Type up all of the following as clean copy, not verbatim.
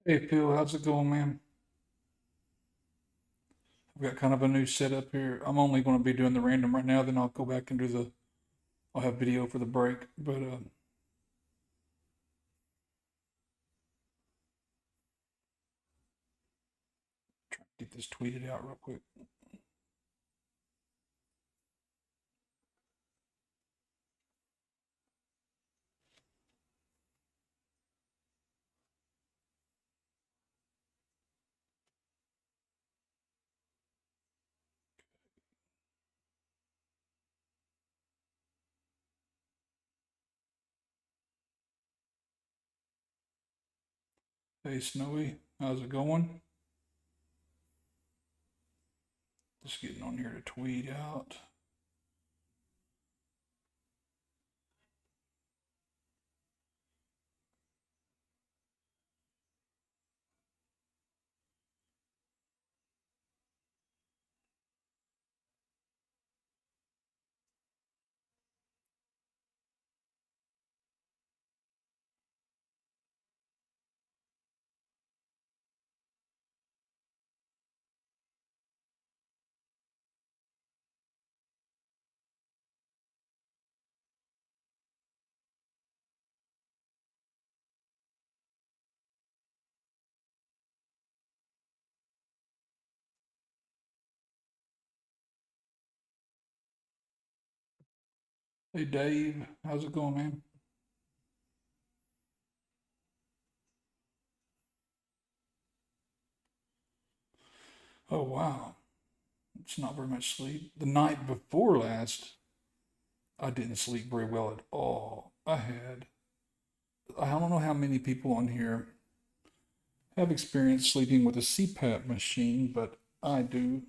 Hey Phil, how's it going, man? I've got kind of a new setup here. I'm only going to be doing the random right now, then I'll go back and do I'll have video for the break. But try to get this tweeted out real quick. Hey Snowy, how's it going? Just getting on here to tweet out. Hey Dave, how's it going, man? Oh wow, it's not very much sleep. The night before last, I didn't sleep very well at all. I don't know how many people on here have experienced sleeping with a CPAP machine, but I do.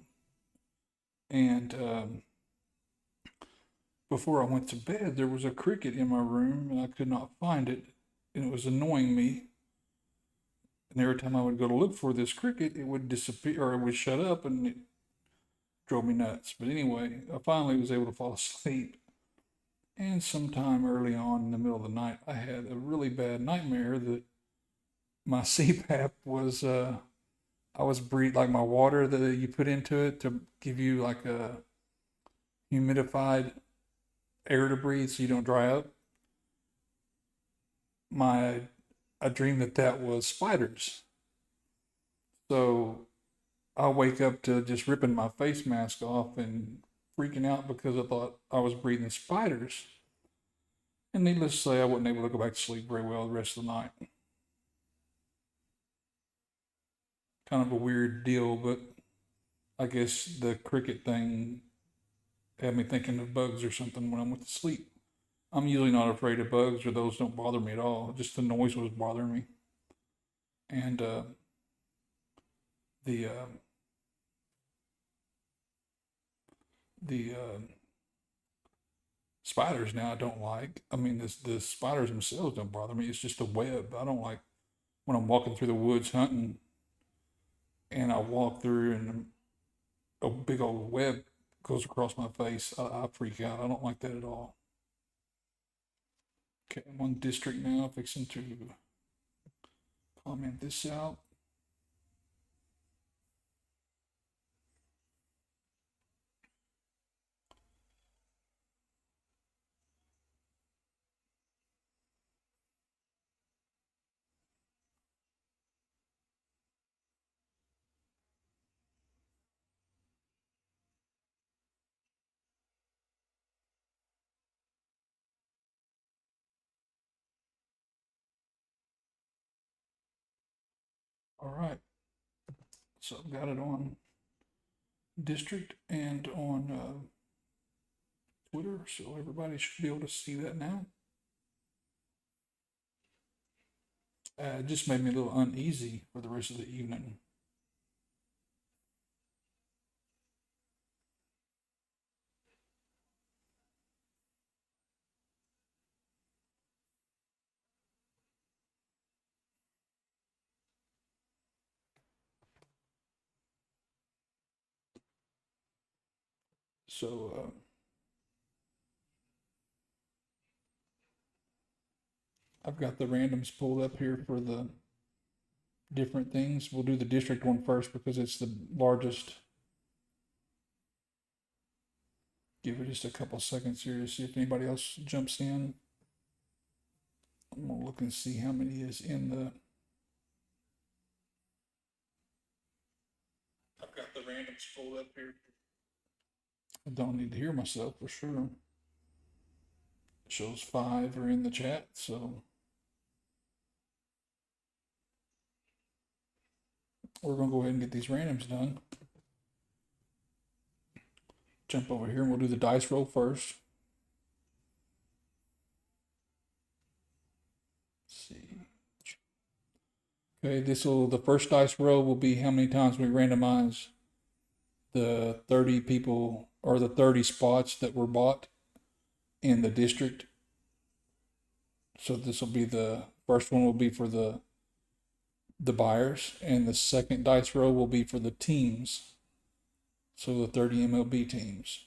And before I went to bed, there was a cricket in my room and I could not find it. And it was annoying me. And every time I would go to look for this cricket, it would disappear or it would shut up and it drove me nuts. But anyway, I finally was able to fall asleep. And sometime early on in the middle of the night, I had a really bad nightmare that my CPAP was, I was breathing like my water that you put into it to give you like a humidified air to breathe so you don't dry up. My I dreamed that that was spiders. So I wake up to just ripping my face mask off and freaking out because I thought I was breathing spiders. And needless to say, I wasn't able to go back to sleep very well the rest of the night. Kind of a weird deal, but I guess the cricket thing had me thinking of bugs or something when I went to sleep. I'm usually not afraid of bugs, or those don't bother me at all. Just the noise was bothering me. And the uh, the spiders now I don't like. I mean, the spiders themselves don't bother me. It's just the web. I don't like when I'm walking through the woods hunting and I walk through and a big old web goes across my face. I freak out. I don't like that at all. Okay, I'm on district now, fixing to comment this out. All right, so I've got it on district and on Twitter, so everybody should be able to see that now. It just made me a little uneasy for the rest of the evening. So I've got the randoms pulled up here for the different things. We'll do the district one first because it's the largest. Give it just a couple seconds here to see if anybody else jumps in. I'm gonna look and see how many is in the. I've got the randoms pulled up here. I don't need to hear myself for sure. It shows 5 are in the chat, so we're gonna go ahead and get these randoms done. Jump over here and we'll do the dice roll first. Let's see. Okay, the first dice roll will be how many times we randomize the 30 people or the 30 spots that were bought in the district. So this will be the first one will be for the buyers, and the second dice roll will be for the teams. So the 30 MLB teams.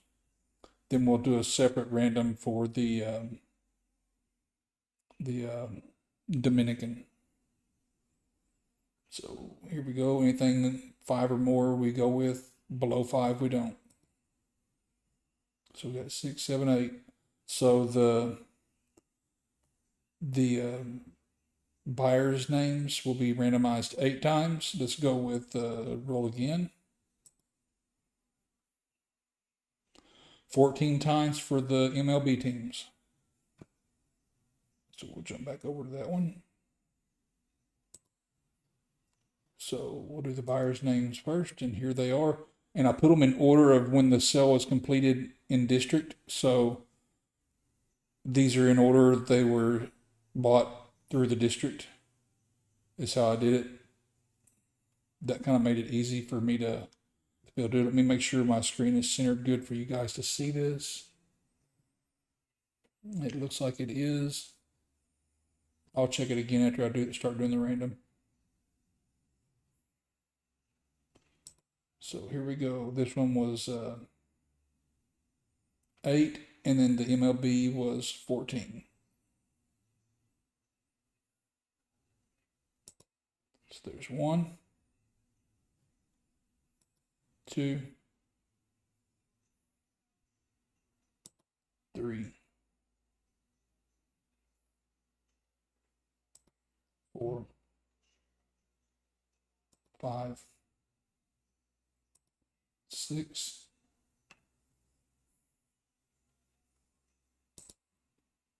Then we'll do a separate random for the Dominican. So here we go. Anything 5 or more we go with. Below 5 we don't. So we got 6, 7, 8. So the buyers' names will be randomized 8 times. Let's go with roll again. 14 times for the MLB teams. So we'll jump back over to that one. So we'll do the buyers' names first, and here they are. And I put them in order of when the sale was completed in district. So these are in order they were bought through the district. Is how I did it. That kind of made it easy for me to be able to do it. Let me make sure my screen is centered good for you guys to see this. It looks like it is. I'll check it again after I start doing the random. So here we go. This one was 8, and then the MLB was 14. So there's 1, 2, 3, 4, 5, 6,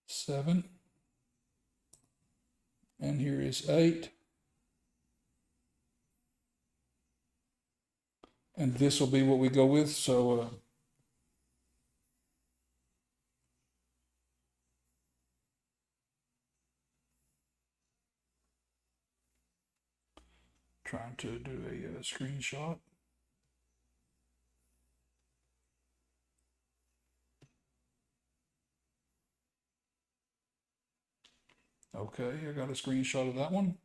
7, and here is 8. And this will be what we go with. So trying to do a screenshot. Okay, I got a screenshot of that one.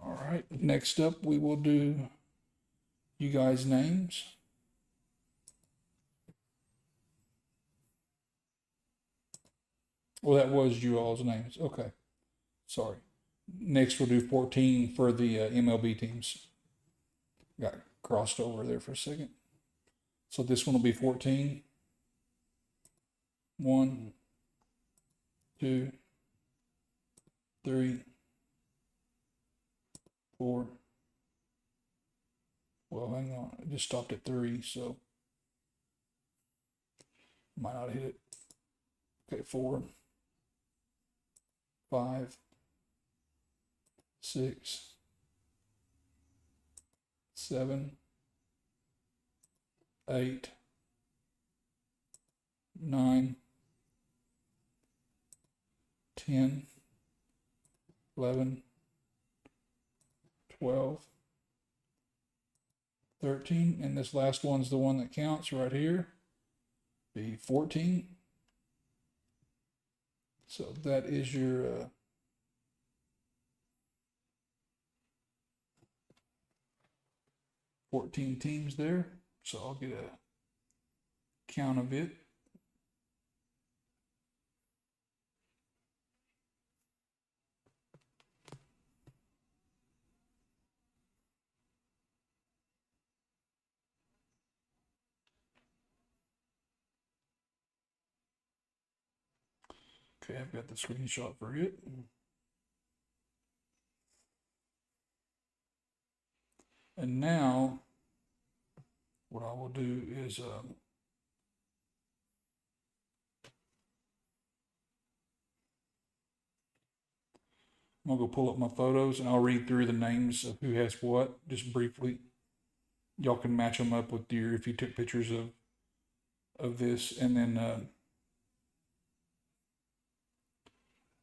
All right, next up we will do you guys' names. Well, that was you all's names. Okay, sorry. Next we'll do 14 for the MLB teams. Got crossed over there for a second. So this one will be 14. 1, 2, 3, 4. Well, hang on. I just stopped at 3, so might not hit it. Okay, 4, 5, 6, 7, 8, 9, 10, 11, 12, 13, and this last one's the one that counts right here. Be 14. So that is your 14 teams there. So I'll get a count of it. Okay, I've got the screenshot for it. And now, what I will do is I'm gonna go pull up my photos and I'll read through the names of who has what, just briefly. Y'all can match them up with your, if you took pictures of this, and then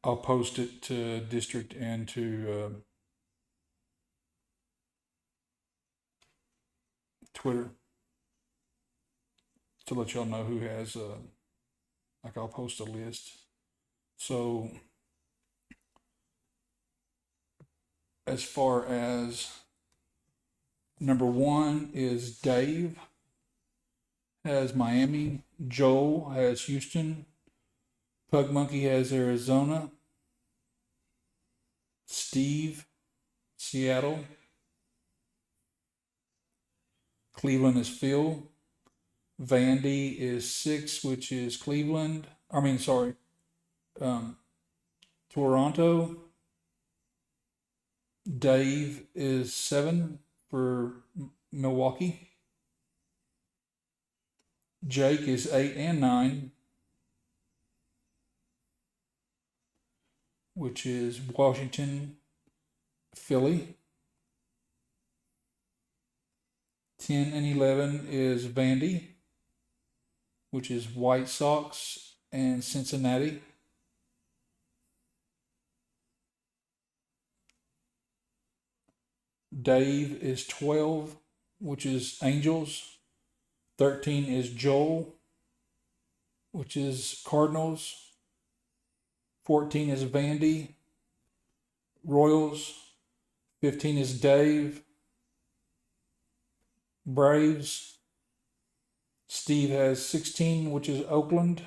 I'll post it to district and to Twitter to let y'all know who has, like I'll post a list. So as far as number 1 is Dave, has Miami. Joel has Houston. Pug Monkey has Arizona. Steve, Seattle. Cleveland is Phil. Vandy is 6, which is Cleveland. I mean, sorry, Toronto. Dave is 7 for Milwaukee. Jake is 8 and 9, which is Washington, Philly. 10 and 11 is Vandy, which is White Sox and Cincinnati. Dave is 12, which is Angels. 13 is Joel, which is Cardinals. 14 is Vandy, Royals. 15 is Dave, Braves. Steve has 16, which is Oakland.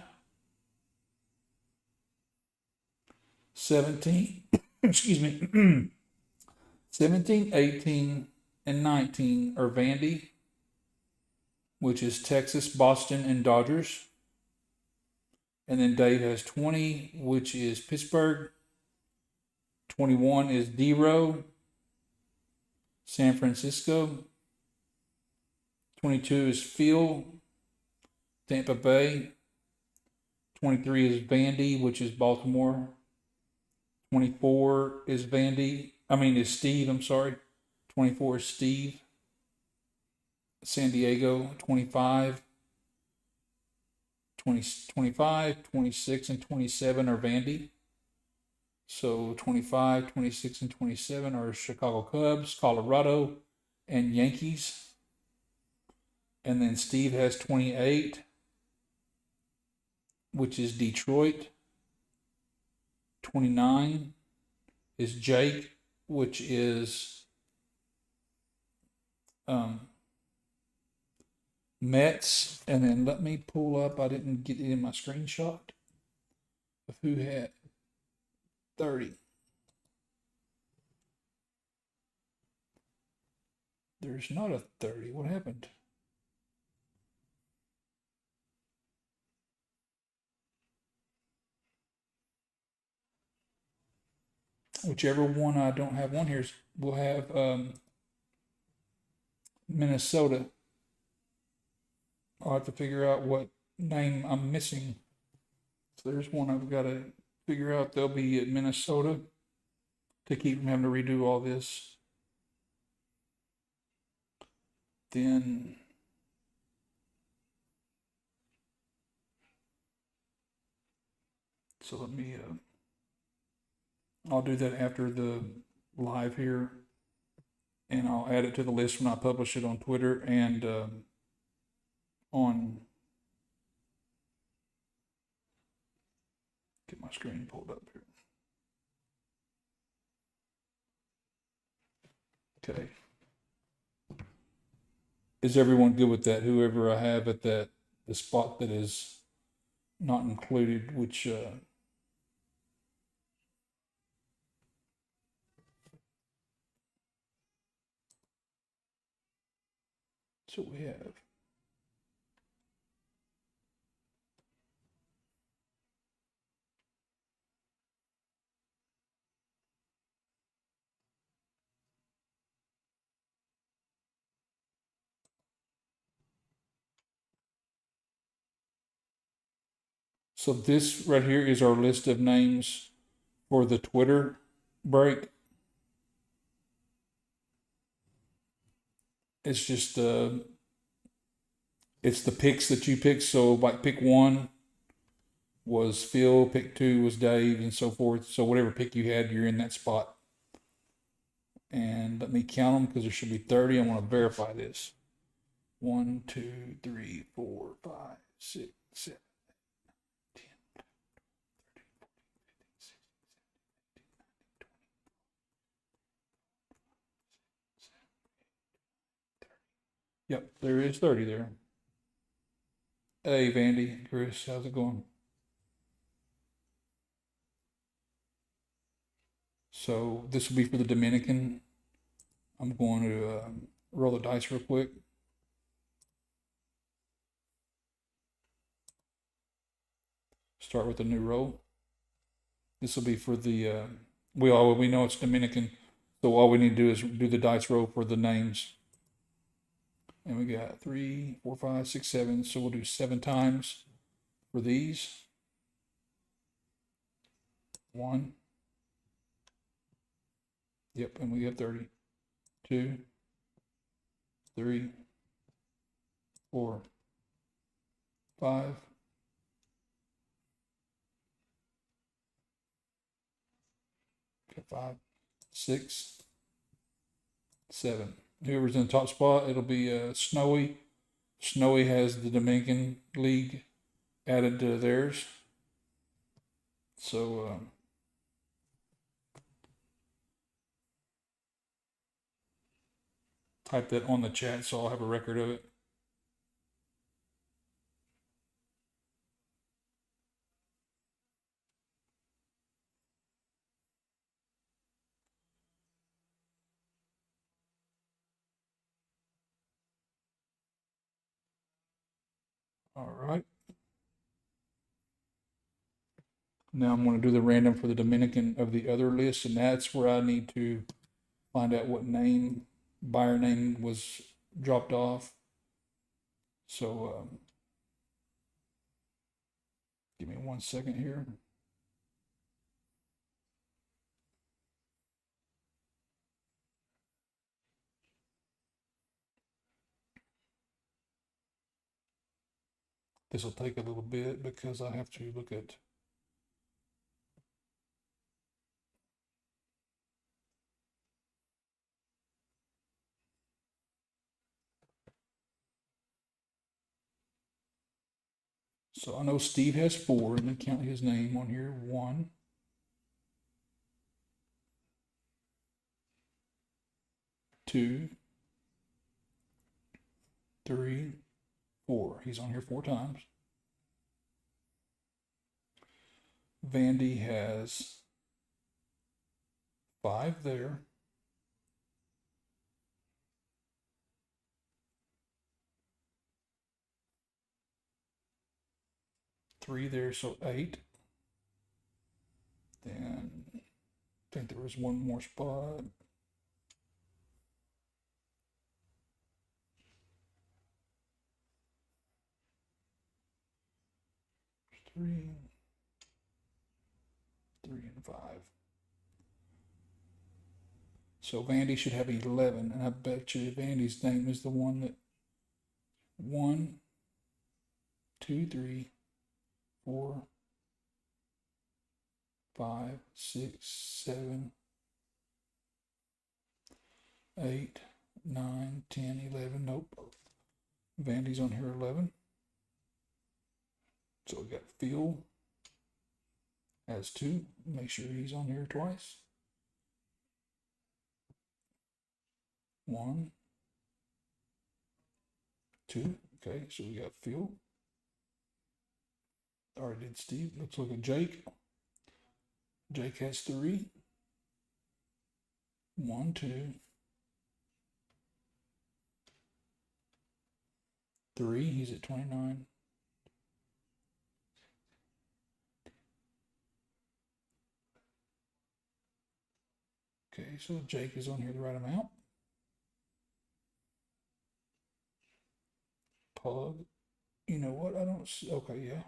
17, excuse me, 17, 18, and 19 are Vandy, which is Texas, Boston, and Dodgers. And then Dave has 20, which is Pittsburgh. 21 is D-Row, San Francisco. 22 is Phil, Tampa Bay. 23 is Vandy, which is Baltimore. 24 is Steve, I'm sorry. 24 is Steve, San Diego. 25, 25, 26, and 27 are Vandy. So 25, 26, and 27 are Chicago Cubs, Colorado, and Yankees. And then Steve has 28, which is Detroit. 29 is Jake, which is Mets. And then let me pull up, I didn't get it in my screenshot of who had 30. There's not a 30. What happened? Whichever one I don't have on here will have Minnesota. I'll have to figure out what name I'm missing. So there's one I've got to figure out. They'll be at Minnesota to keep from having to redo all this. Then so let me I'll do that after the live here, and I'll add it to the list when I publish it on Twitter and on, get my screen pulled up here. Okay. Is everyone good with that? Whoever I have at the spot that is not included, which so we have. So this right here is our list of names for the Twitter break. It's just it's the picks that you pick. So like pick one was Phil, pick two was Dave, and so forth. So whatever pick you had, you're in that spot. And let me count them because there should be 30. I want to verify this. 1, 2, 3, 4, 5, 6, 7, 10, 11, 12, 13, 14, 15, 16, 17, 18, 19, 20. Yep, there is 30 there. Hey, Vandy, Chris, how's it going? So this will be for the Dominican. I'm going to roll the dice real quick. Start with a new roll. This will be for the, we know it's Dominican, so all we need to do is do the dice roll for the names. And we got 3, 4, 5, 6, 7. So we'll do 7 times for these. 1. Yep, and we have 30. 2, 3, 4, 5. Okay, 5, 6, 7. Whoever's in the top spot, it'll be Snowy. Snowy has the Dominican League added to theirs. So type that on the chat so I'll have a record of it. All right. Now I'm going to do the random for the Dominican of the other list, and that's where I need to find out what name, buyer name was dropped off. So give me 1 second here. This will take a little bit because I have to look at. So I know Steve has 4, and then count his name on here. 1, 2, 3, 4. He's on here 4 times. Vandy has 5 there. 3 there, so 8. Then I think there was one more spot. Three, and 5. So Vandy should have 11, and I bet you Vandy's name is the one that 1, 2, 3, 4, 5, 6, 7, 8, 9, 10, 11. Nope. Vandy's on here 11. So we got Phil as 2. Make sure he's on here twice. 1, 2. Okay, so we got Phil. Already did Steve. Let's look at Jake. Jake has 3. 1, 2, 3. He's at 29. Okay, so Jake is on here the right amount. Pug. You know what? I don't see. Okay, yeah.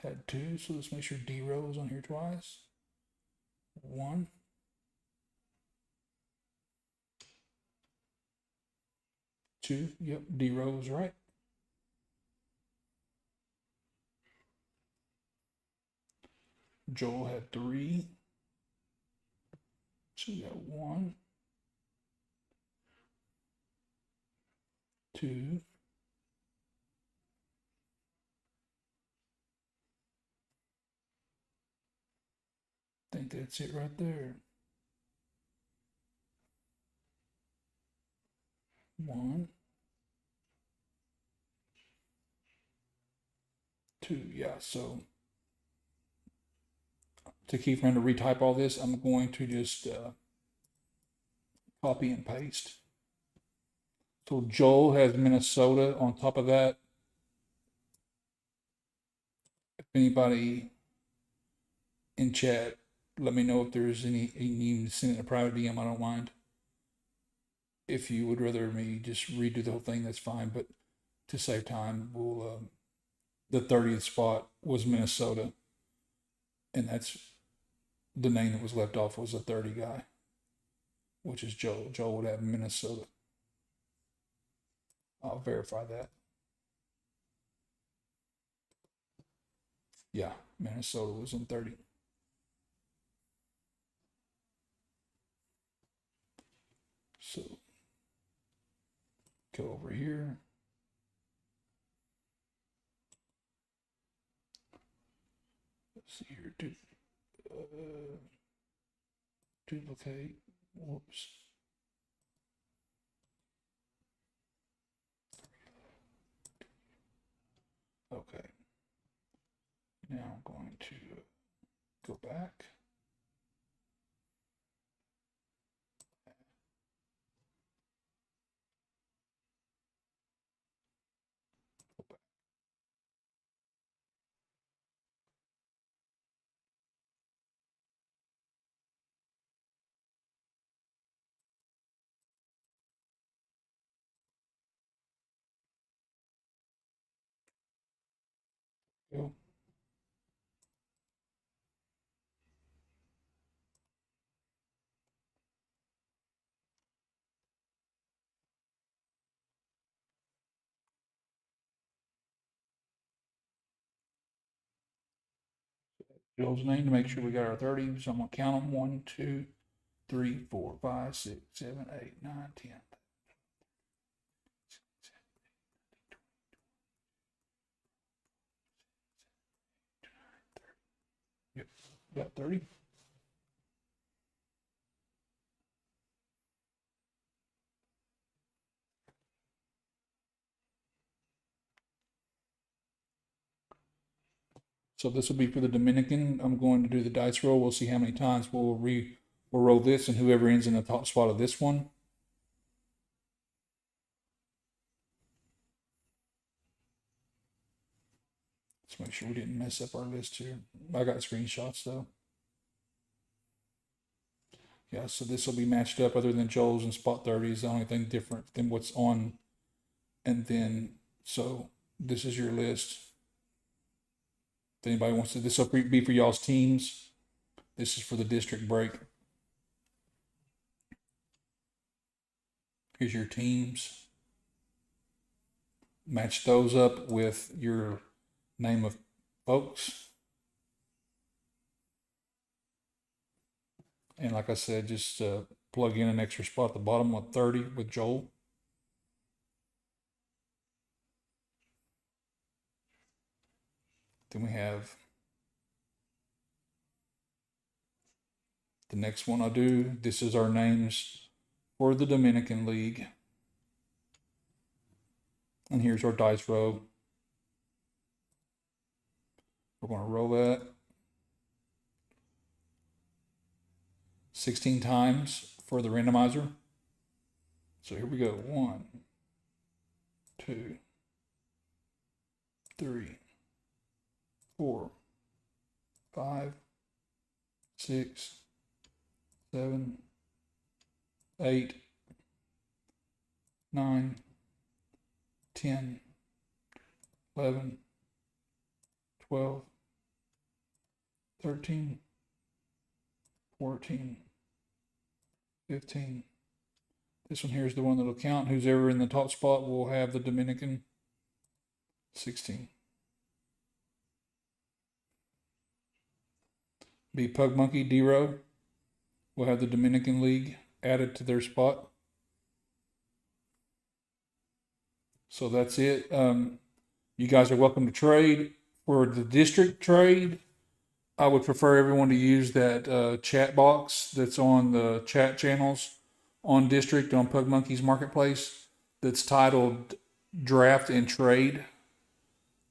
Had 2, so let's make sure D row is on here twice. 1. 2. Yep, D row is right. Joel had 3. So we got 1, 2. I think that's it right there. 1, 2. Yeah, so to keep trying to retype all this, I'm going to just copy and paste. So Joel has Minnesota on top of that. If anybody in chat, let me know if there's any, you need to send it a private DM, I don't mind. If you would rather me just redo the whole thing, that's fine. But to save time, we'll, the 30th spot was Minnesota. And that's the name that was left off was a 30 guy, which is Joel. Joel would have Minnesota. I'll verify that. Yeah, Minnesota was in 30. So go over here. Let's see here. Duplicate. Whoops. Okay. Now I'm going to go back. Go. Joel's name to make sure we got our 30. So I'm gonna count them. 1, 2, 3, 4, 5, 6, 7, 8, 9, 10. Yep, got 30. So this will be for the Dominican. I'm going to do the dice roll. We'll see how many times we'll roll this, and whoever ends in the top spot of this one. Let's make sure we didn't mess up our list here. I got screenshots though. Yeah, so this will be matched up other than Joel's and spot 30 is the only thing different than what's on. And then, so this is your list. If anybody wants to, this will be for y'all's teams. This is for the district break. Here's your teams. Match those up with your name of folks. And like I said, just plug in an extra spot at the bottom of 30 with Joel. Then we have the next one I do. This is our names for the Dominican League. And here's our dice roll. We're going to roll that 16 times for the randomizer. So here we go. 1, 2, 3, 4, 5, 6, 7, 8, 9, 10, 11, 12, 13, 14, 15. This one here is the one that'll count. Who's ever in the top spot will have the Dominican. 16. Be Pug Monkey D-Row will have the Dominican League added to their spot. So that's it. You guys are welcome to trade. For the district trade, I would prefer everyone to use that chat box that's on the chat channels on district on Pug Monkey's Marketplace that's titled Draft and Trade.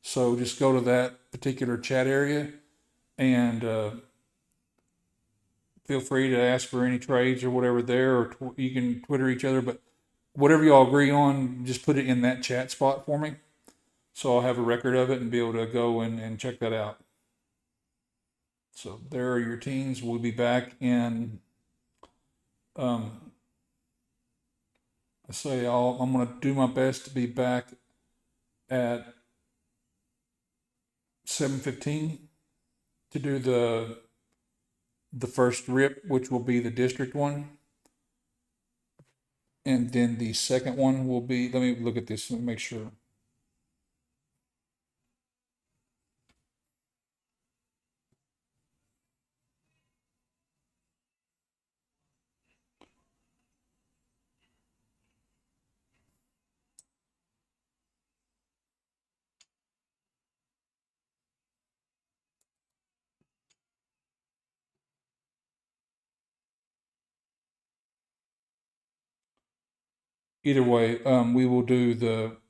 So just go to that particular chat area and feel free to ask for any trades or whatever there, or you can Twitter each other, but whatever y'all agree on, just put it in that chat spot for me. So I'll have a record of it and be able to go and check that out. So there are your teams. We'll be back in, I say I'm going to do my best to be back at 7:15 to do the first rip, which will be the district one. And then the second one will be, let me look at this and make sure. Either way, we will do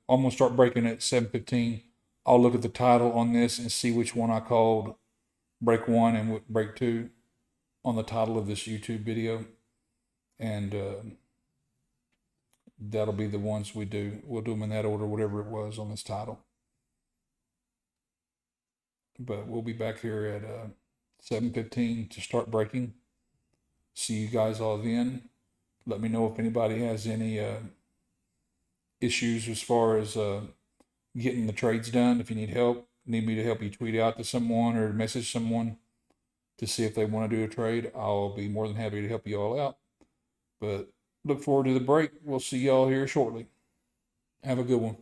I'm going to start breaking at 7:15. I'll look at the title on this and see which one I called break 1 and break 2 on the title of this YouTube video. And that'll be the ones we do. We'll do them in that order, whatever it was on this title. But we'll be back here at 7:15 to start breaking. See you guys all then. Let me know if anybody has any issues as far as getting the trades done. If you need help, need me to help you tweet out to someone or message someone to see if they want to do a trade, I'll be more than happy to help you all out. But look forward to the break. We'll see y'all here shortly. Have a good one.